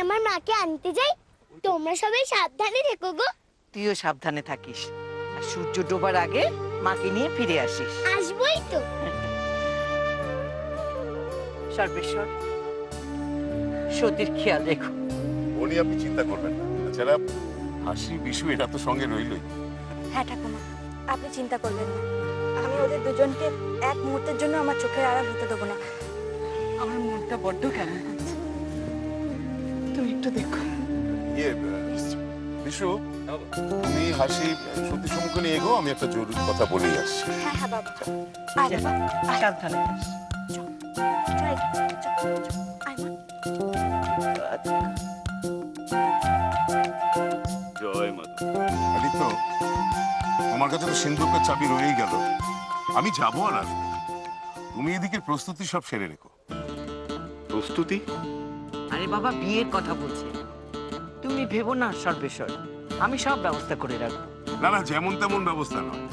আমার মাকে আনতে যাই। তোমরা সবাই সাবধানে থেকো গো। তুইও সাবধানে থাকিস, আর সূর্য ডোবার আগে মাকে নিয়ে ফিরে আসিস। আসবোই তো। সর্বেশ্বর, সতীর খেয়াল রেখো। উনি আপনি চিন্তা করবেন না। তাছাড়া হাসি বিশু এরা তো সঙ্গে রইলই। হ্যাঁ ঠাকুমা, আপনি চিন্তা করবেন না। আমি ওদের দুজনকে এক মুহূর্তের জন্য আমার চোখের আড়াল হতে দেবো না। আমার মনটা বড্ড কেমন করছে, তুমি একটু দেখো। বিশু, তুমি হাসি সত্যি সম্মুখে নিয়ে এগো, আমি একটা জরুরি কথা বলেই আসছি। হ্যাঁ হ্যাঁ বাবা, আয় বাবা, আয়। সাবধানে থাকিস। চল, চল, চল, চল, আয় মা। জয় মা। আদিত্য, তোমার কাছে তো সিন্ধুকের চাবি রয়েই গেল। আমি যাবো আর আসবো। তুমি এদিকে প্রস্তুতি সব সেরে রেখো। প্রস্তুতি? আরে বাবা, বিয়ের কথা বলছে, তুমি ভেবো না সর্বেশ্বর, আমি সব ব্যবস্থা করে রাখবো। না না, যেমন তেমন ব্যবস্থা নয়,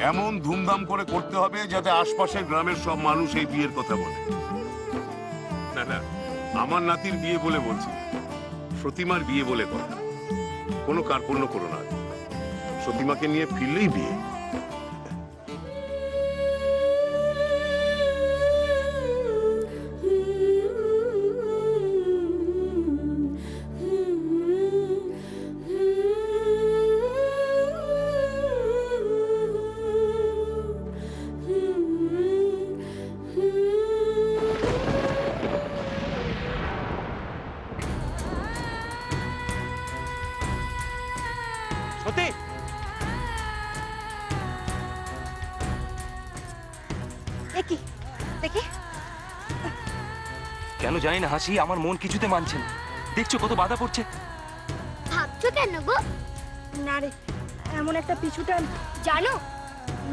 এমন ধুমধাম করে করতে হবে যাতে আশপাশের গ্রামের সব মানুষ এই বিয়ের কথা বলে। না না, আমার নাতির বিয়ে বলে বলছি, সতীমার বিয়ে বলে কথা। কোনো কার্পণ্য করো না, সতীমাকে নিয়ে ফিরলেই বিয়ে। সত্যি দেখি দেখি। কেন জানি না হাসি, আমার মন কিছুতে মানছে না। দেখছো কত বাধা পড়ছে। ভাবছো কেন গো? না রে, এমন একটা পিছু টান। জানো,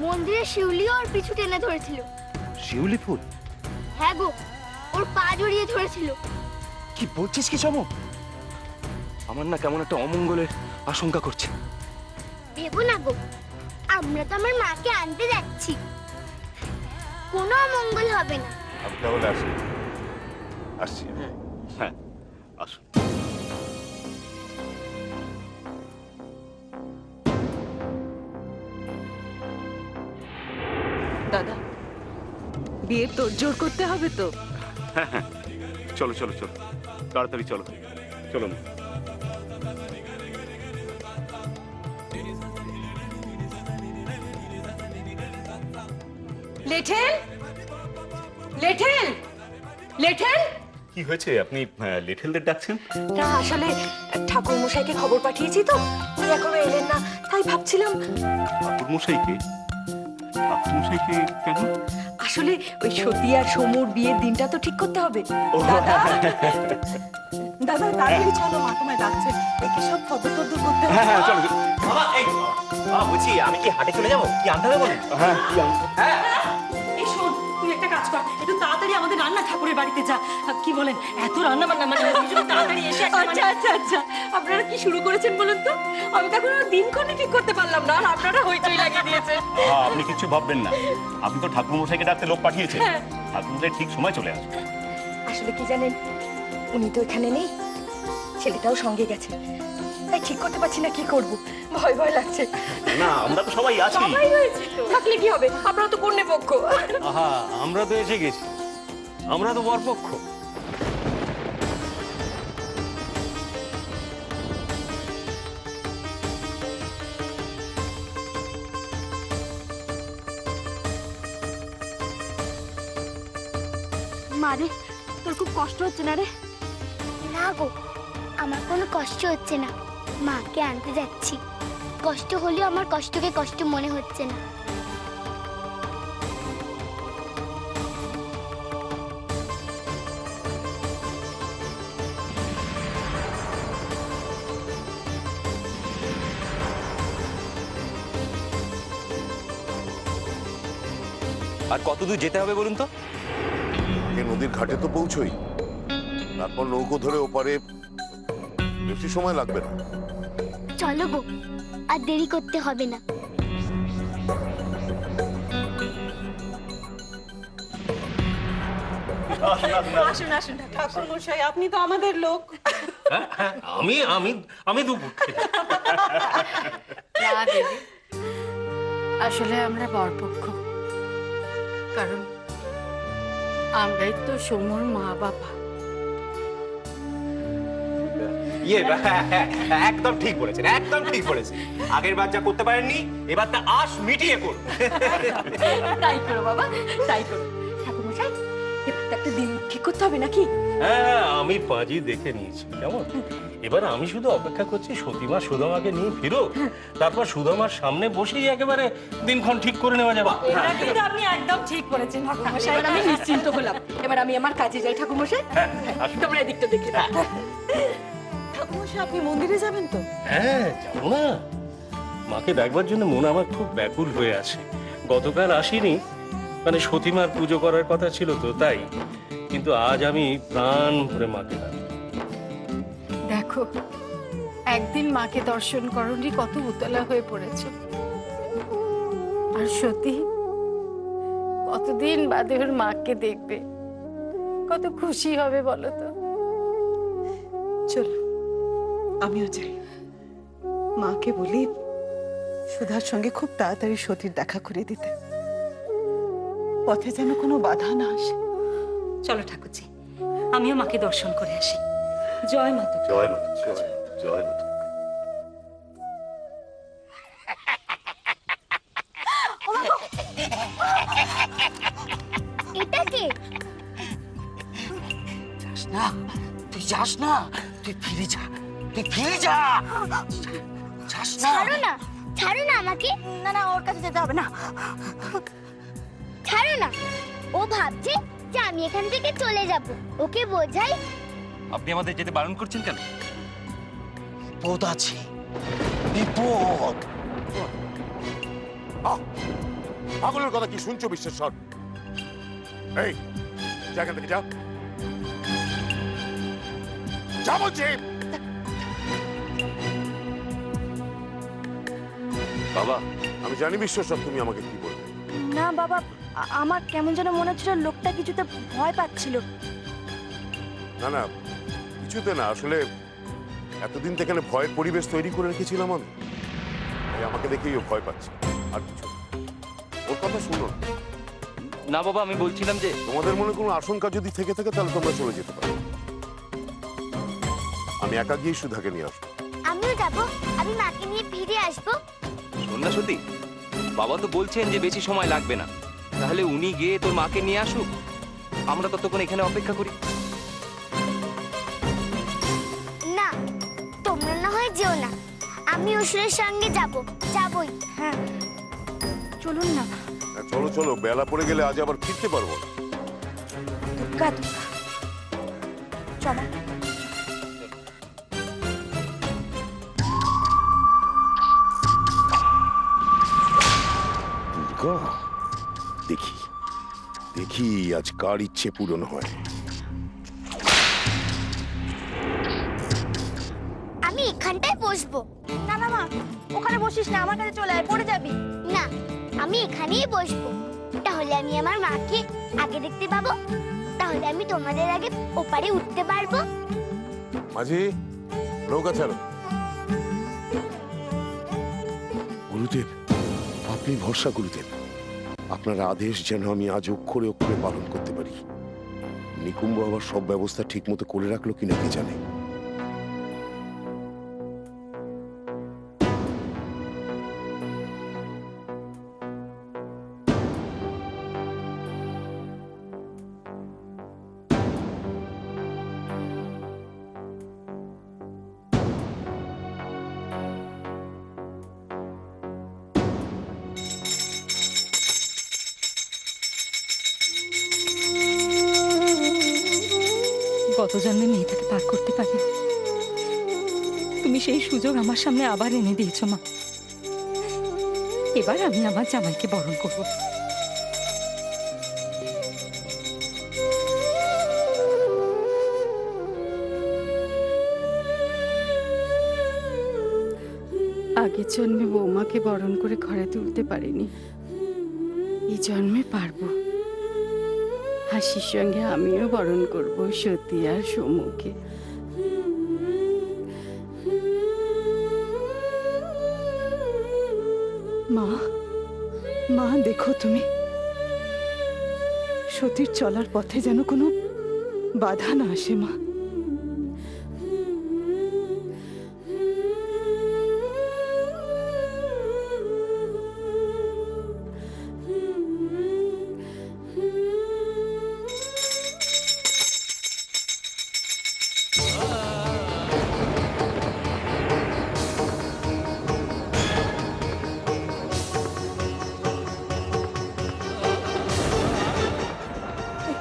মন্দিরে শিউলিও ওর পিছু টেনে ধরেছিল। শিউলি ফুল? হ্যাঁ গো, ওর পা জড়িয়ে ধরেছিল। কি বলছিস কি সমু? আমার না কেমন একটা অমঙ্গলের আশঙ্কা করছে। ভেবো না গো, আমরা তো আমার মাকে আনতে যাচ্ছি, কোনো অমঙ্গল হবে না। আমি তাহলে আসি। আসছি। হ্যাঁ, আসুন। দাদা, বিয়ের তোড়জোড় করতে হবে তো। হ্যাঁ হ্যাঁ, চলো চলো চলো, তাড়াতাড়ি চলো চলো। লেঠেল, লেঠেল, লেঠেল। কি হয়েছে, আপনি লিটলদের ডাকছেন? না আসলে ঠাকুর মশাইকে খবর পাঠিয়েছি তো, উনি এখনো এলেন না, তাই ভাবছিলাম। ঠাকুর মশাইকে? ঠাকুর মশাইকে কেন? আসলে ওই সতী আর সমুর বিয়ের দিনটা তো ঠিক করতে হবে। ও, দাদা, দাদা তাড়াতাড়ি চলো, মা তোমায় ডাকছে। একে সব ফটো টটো করতে হবে। হ্যাঁ চলো। বাবা, এই বাবা, বলছি আমি কি হাটে চলে যাবো? কি আনতে হবে বলেন? হ্যাঁ কি আনতে? এই শোন, তুই একটা কাজ কর, একটু তাড়াতাড়ি আমাদের রান্না ঠাকুরের বাড়িতে যা। কি বলেন, এত রান্না বান্না মানে তাড়াতাড়ি এসে আচ্ছা আচ্ছা আচ্ছা, আপনারা কি শুরু করেছেন বলুন তো? আমি তো এখন দিনক্ষণে ঠিক করতে পারলাম না, আর আপনারা হইচই লাগিয়ে দিয়েছেন। আপনি কিছু ভাববেন না, আপনি তো ঠাকুর মশাইকে ডাকতে লোক পাঠিয়েছেন। ঠাকুর মশাই ঠিক সময় চলে আসবে। আসলে কি জানেন, উনি তো এখানে নেই, ছেলেটাও সঙ্গে গেছে, তাই ঠিক করতে পারছি না কি করব, ভয় ভয় লাগছে। না, আমরা তো সবাই আছি। সবাই হয়েছে তো। থাকলে কি হবে, আপনারা তো কন্যা পক্ষ। আহা, আমরা তো এসে গেছি, আমরা তো বরপক্ষ। মারে, তোর খুব কষ্ট হচ্ছে না রে? না গো, আমার কোনো কষ্ট হচ্ছে না। মাকে আনতে যাচ্ছি, কষ্ট হলেও আমার কষ্টকে কষ্ট মনে হচ্ছে না। আর কত দূর যেতে হবে বলুন তো? আগে নদীর ঘাটে তো পৌঁছই, তারপর নৌকো ধরে ওপারে। বেশি সময় লাগবে না। চলো গো, আর দেরি করতে হবে না। আসুন আসুন ঠাকুর মশাই, আপনি তো আমাদের লোক। হ্যাঁ হ্যাঁ আমি আমি আমি দুপুর খেতে না দেবী, আসলে আমরা বরপক্ষ, কারণ আমরাই তো সমুর মা বাবা। একদম ঠিক বলেছেন, একদম ঠিক বলেছেন। আগের বার যা করতে পারেননি এবার তা আশ মিটিয়ে করুন। তাই করো বাবা, তাই করো। ঠাকুরমশাই, এবার তো একটা দিন ঠিক করতে হবে নাকি? হ্যাঁ আমি পাঁজি দেখে নিয়েছি কেমন। এবার আমি শুধু অপেক্ষা করছি সতীমা সুদামাকে নিয়ে ফিরো, তারপর সুদামার সামনে বসেই একেবারে দিনক্ষণ ঠিক করে নেওয়া যাবে। এটা কিন্তু আপনি একদম ঠিক করেছেন ঠাকুরমশাই। এবার আমি নিশ্চিন্ত হলাম। এবার আমি আমার কাজে যাই ঠাকুরমশাই। তোমরা এদিকটা দেখে নাও। ঠাকুরমশাই, আপনি মন্দিরে যাবেন তো? হ্যাঁ যাবো না, মাকে দেখবার জন্য মন আমার খুব ব্যাকুল হয়ে আছে। গতকাল আসিনি, মানে সতীমার পুজো করার কথা ছিল তো তাই, কিন্তু আজ আমি প্রাণ ভরে মাকে ডাকবো। দেখো, একদিন মাকে দর্শন করনি কত উতলা হয়ে পড়েছে, আর সত্যি কতদিন বাদে ওর মাকে দেখবে, কত খুশি হবে বলো তো। চলো আমিও যাই, মাকে বলি সুধার সঙ্গে খুব তাড়াতাড়ি সতীর দেখা করে দিতে, পথে যেন কোনো বাধা না আসে। চলো ঠাকুরজি, আমিও মাকে দর্শন করে আসি। জয় মাতা। জয় মাতা, জয় মাতা। এটা কে? যাস না, তুই যাস না, তুই ফিরে যা, তুই ফিরে যা। যাস না। ছাড়ো না, ছাড়ো না আমাকে। না না, ওর কাছে যেতে হবে না। ছাড়ো না। ও ভাবছে যে আমি এখান থেকে চলে যাব। ওকে বোঝাই। আপনি আমাদের যেতে বারণ করছেন কেন? বিপদ আছে, বিপদ। পাগলের কথা কি শুনছো বিশ্বেশ্বর? এই যা এখান থেকে, যা যা বলছি। বাবা, আমি জানি বিশ্বেশ্বর তুমি আমাকে কি বলবে। না বাবা, আমার কেমন যেন মনে হচ্ছিল লোকটা কিছুতে ভয় পাচ্ছিল। না না, কিছুতে না, আসলে এতদিন তো এখানে ভয়ের পরিবেশ তৈরি করে রেখেছিলাম আমি, তাই আমাকে দেখেই ও ভয় পাচ্ছে, আর কিছু না। ওর কথা শুনো না। না বাবা, আমি বলছিলাম যে তোমাদের মনে কোনো আশঙ্কা যদি থেকে থাকে তাহলে তোমরা চলে যেতে পারো। আমি একা গিয়ে সুধাকে নিয়ে আসবো। আমিও যাব। আমি মাকে নিয়ে ফিরে আসবো। শোন না সত্যি, বাবা তো বলছেন যে বেশি সময় লাগবে না, তাহলে উনি গিয়ে তোর মাকে নিয়ে আসুক, আমরা ততক্ষণ এখানে অপেক্ষা করি। না, তোমরা না হয় যেও না, আমি অসুরের সঙ্গে যাব। যাবই। হ্যাঁ, চলুন না। হ্যাঁ, চলো চলো, বেলা পড়ে গেলে আজ আবার ফিরতে পারবো না। দুর্গা, চলো। দুর্গা, দেখি দেখি আজ কার ইচ্ছে পূরণ হয়। আমি এখানটায় বসবো। না না মা, ওখানে বসিস না, আমার কাছে চলে আয়, পড়ে যাবি। না, আমি এখানেই বসবো। তাহলে আমি আমার মাকে আগে দেখতে পাবো, তাহলে আমি তোমাদের আগে ওপারে উঠতে পারবো। মাঝি, নৌকা ছাড়ো। গুরুদেব, আপনি ভরসা গুরুদেব, আপনার আদেশ যেন আমি আজ অক্ষরে অক্ষরে পালন করতে পারি। নিকুম্ব আবার সব ব্যবস্থা ঠিক মতো করে রাখলো কিনা কে জানে। গত জন্মে মেয়েটাকে পার করতে পারি, তুমি সেই সুযোগ আমার সামনে আবার এনে দিয়েছো মা। এবার আমি আমার জামাইকে বরণ করব। আগের জন্মে বৌমাকে বরণ করে ঘরে তুলতে পারিনি, এই জন্মে পারবো। হাসির সঙ্গে আমিও বরণ করব সতী আর সমুকে। মা, মা দেখো তুমি, সতীর চলার পথে যেন কোনো বাধা না আসে মা।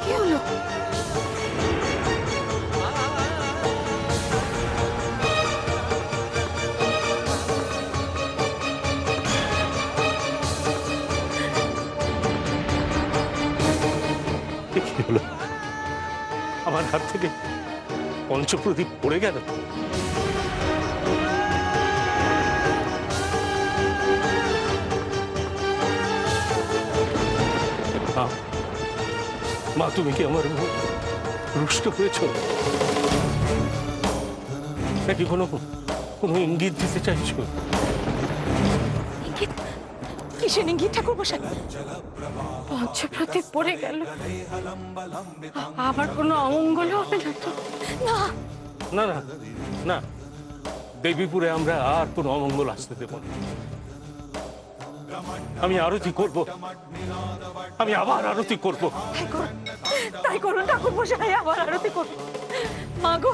কি হলো? এ কি হলো? আমার হাত থেকে পঞ্চপ্রদীপ পড়ে গেল। মা, মা তুমি কি আমার উপর রুষ্ট হয়েছ নাকি কোনো কোনো ইঙ্গিত দিতে চাইছো? ইঙ্গিত? কিসের ইঙ্গিত ঠাকুর মশাই? পঞ্চপ্রদীপ পড়ে গেল, আবার কোনো অমঙ্গল হবে না তো? না না না না, দেবীপুরে আমরা আর কোনো অমঙ্গল আসতে দেব না। আমি আরতি করব, আমি আবার আরতি করব। তাই করুন ঠাকুর মশাই, আবার আরতি করুন। মা গো,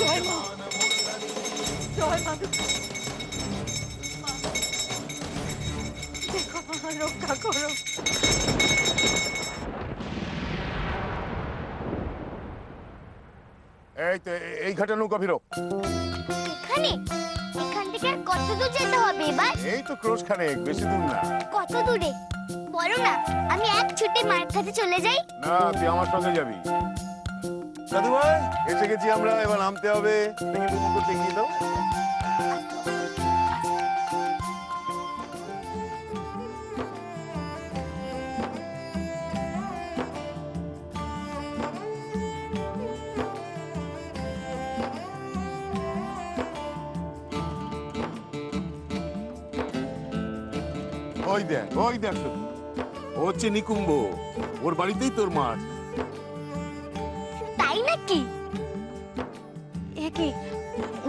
জয় মা, জয় মা। দেখো মা, রক্ষা করো। এই তো এই ঘাটে নৌকা ফিরো। এখানে? এখান থেকে আর কত দূর যেতে হবে এবার? এই তো ক্রোশ খানেক, বেশি দূর না। কত দূরে বলো না, আমি এক ছুটে মায়ের কাছে চলে যাই। না, তুই আমার সঙ্গে যাবি। দাদু ভাই, এসে গেছি আমরা, এবার নামতে হবে। দেখি লুকু দেখিয়ে দাও। ওই দেখ, ওই দেখ, ও হচ্ছে নিকুম্ব, ওর বাড়িতেই তোর মাঠ। তাই নাকি? এ কি,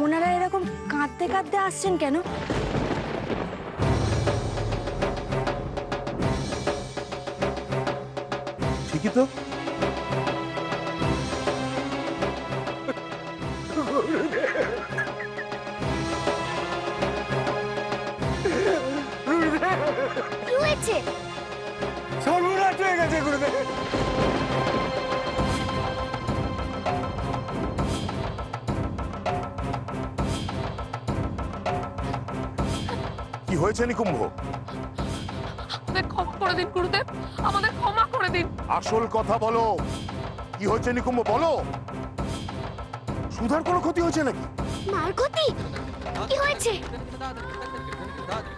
ওনারা এরকম কাঁদতে কাঁদতে আসছেন কেন? ঠিকই তো। কি হয়েছে? সর্বনাশ হয়ে গেছে গুরুদেব। কি হয়েছে নিকুম্ভ? আমাদের ক্ষমা করে দিন গুরুদেব, আমাদের ক্ষমা করে দিন। আসল কথা বলো, কি হয়েছে নিকুম্ভ বলো। সুধার কোনো ক্ষতি হয়েছে নাকি? মার ক্ষতি? কি হয়েছে?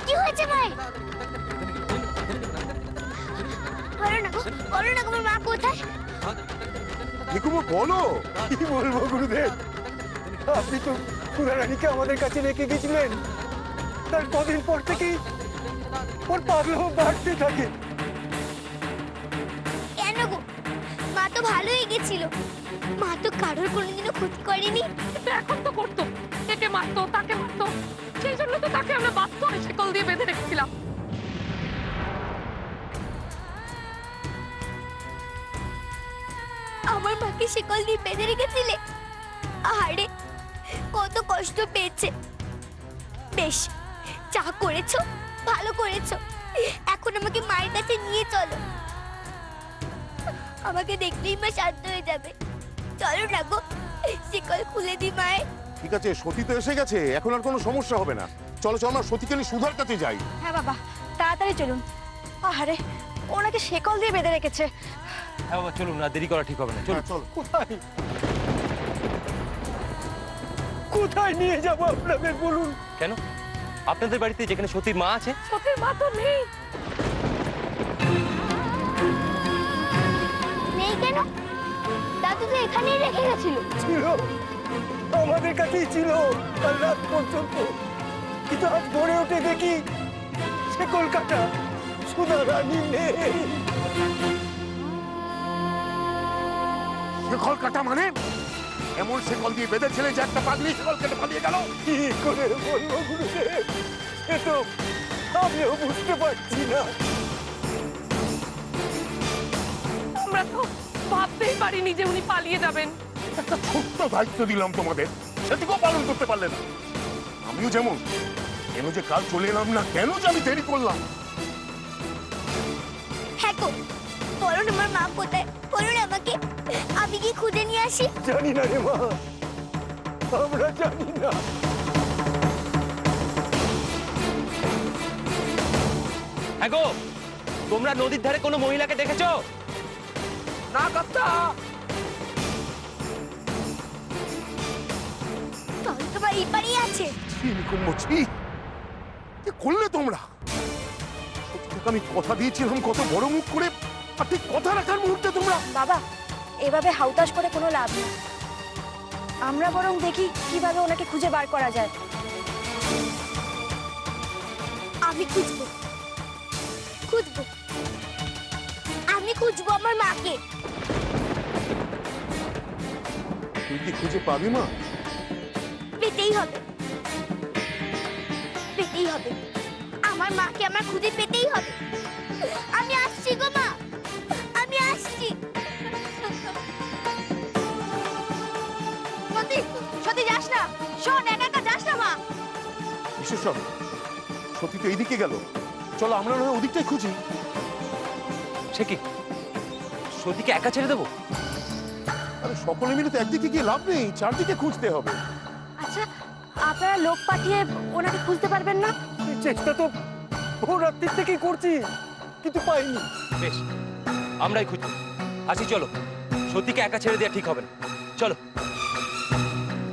কি হয়েছে মায়ের? বলো না গো, বলো না গো, আমার মা কোথায়? নিকুম্ভ বলো। কি বলবো গুরুদেব, আপনি তো সুধারানীকে আমাদের কাছে রেখে গেছিলেন, তার কদিন পর থেকেই ওর পাগল বাড়তে থাকে। কেন গো, মা তো ভালোই গেছিল, মা তো কারোর কোনোদিনও ক্ষতি করেনি। কিন্তু এখন তো করতো, একে মারতো, তাকে মারতো, সেই জন্য তো তাকে আমরা বাধ্য হয়ে শিকল দিয়ে বেঁধে রেখেছিলাম। আমার মাকে শিকল দিয়ে বেঁধে রেখেছিলে? আহারে, কত কষ্ট পেয়েছে। বেশ, যা করেছো ভালো করেছো, এখন আমাকে মায়ের কাছে নিয়ে চলো। আমাকে দেখলেই মা শান্ত হয়ে যাবে। চলো না গো, শিকল খুলে দি মায়ের। ঠিক আছে, সতী তো এসে গেছে, এখন আর কোনো সমস্যা হবে না। চলো চলো, আমরা সতীকে নিয়ে সুধার কাছে যাই। হ্যাঁ বাবা, তাড়াতাড়ি চলুন। আহারে, ওনাকে শেকল দিয়ে বেঁধে রেখেছে। হ্যাঁ বাবা, চলুন, না দেরি করা ঠিক হবে না। চলুন। হ্যাঁ, চলো। কোথায় কোথায় নিয়ে যাব আপনাদের বলুন? কেন? আপনাদের বাড়িতে যেখানে সতীর মা আছে? সতীর মা তো নেই। নেই কেন? দাদু তো এখানেই রেখে গেছিল। ছিল, আমাদের কাছেই ছিল কাল রাত পর্যন্ত, কিন্তু আজ ভোরে উঠে দেখি সে কলকাতা, সুধা রানী নেই। শেকল কাটা মানে এমন শেকল দিয়ে বেঁধেছিলে যে একটা পাগলি শেকল কেটে পালিয়ে গেল? কি করে বলবো গুরুদেব, সে তো আমিও বুঝতে পারছি না। আমরা তো ভাবতেই পারিনি যে উনি পালিয়ে যাবেন। একটা ছোট্ট দায়িত্ব দিলাম তোমাদের, সেটুকুও পালন করতে পারলে না। আমিও যেমন, কেন যে কাল চলে এলাম না, কেন যে আমি দেরি করলাম। হ্যাঁ গো, বলুন আমার মা কোথায়, বলুন আমাকে, আমি কি খুঁজে নিয়ে আসি? জানি না রে মা, আমরা জানি না। হ্যাঁ গো, তোমরা নদীর ধারে কোনো মহিলাকে দেখেছো? না কর্তা। তাহলে তোমার এই বাড়ি আছে। মুচি কি করলে তোমরা? সত্যি আমি কথা দিয়েছিলাম কত বড় মুখ করে, আর ঠিক কথা রাখার মুহূর্তে তোমরা। বাবা, এভাবে হাউতাশ করে কোনো লাভ নেই। আমরা বরং দেখি কিভাবে ওনাকে খুঁজে বার করা যায়। আমি খুঁজবো, খুঁজবো, আমি খুঁজবো আমার মাকে। তুই কি খুঁজে পাবি মা? পেতেই হবে, পেতেই হবে, আমার মাকে আমার খুঁজে পেতেই হবে। আমি আসছি গো মা, আমি আসছি। সত্যি সত্যি যাস না, শোন, একা একা যাস না মা। বিশেষণ সত্যি তো এইদিকে গেল, চলো আমরা নয় ওদিকটাই খুঁজি। সে কি, সতীকে একা ছেড়ে দেবো? আরে সকলে মিলে তো একদিকে গিয়ে লাভ নেই, চারদিকে খুঁজতে হবে। আচ্ছা, আপনারা লোক পাঠিয়ে ওনাকে খুঁজতে পারবেন না? চেষ্টা তো ভোর রাত্রির থেকেই করছি, কিন্তু পাইনি। বেশ, আমরাই খুঁজবো। আসি চলো, সতীকে একা ছেড়ে দেওয়া ঠিক হবে না। চলো।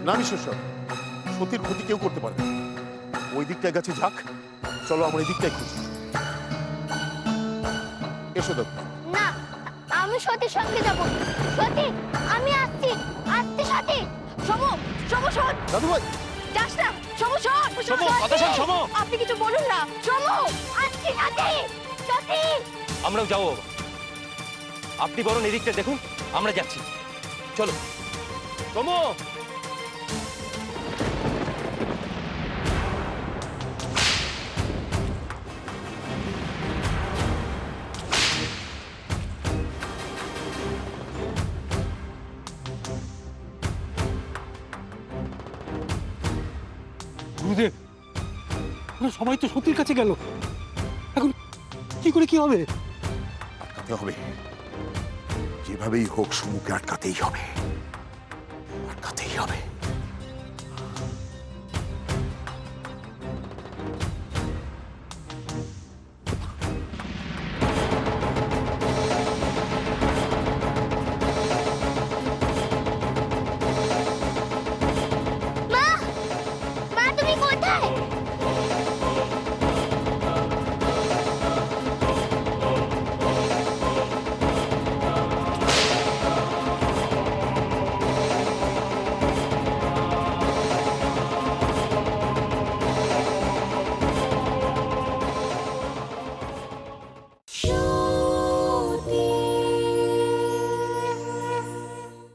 না বিশেষণ, সতীর ক্ষতি কেউ করতে পারবে না। ওই দিকটায় গেছে যাক, চলো আমরা এই দিকটাই খুঁজি। এসো দেখো। না, আমি সতীর সঙ্গে যাব। সতী, আমি আসছি, আসছি সতী। সমু, সমু শোন। দাদু ভাই, যাস না, সমু শোন। সমু, কথা শোন, সমু। আপনি কিছু বলুন না। সমু, আসছি সতী, সতী। আমরাও যাবো বাবা, আপনি বরং এদিকটা দেখুন, আমরা যাচ্ছি। চলো সমু। গুরুদেব, ওরা সবাই তো সতীর কাছে গেল, এখন কি করে কি হবে? আটকাতে হবে, যেভাবেই হোক সমুকে আটকাতেই হবে, আটকাতেই হবে।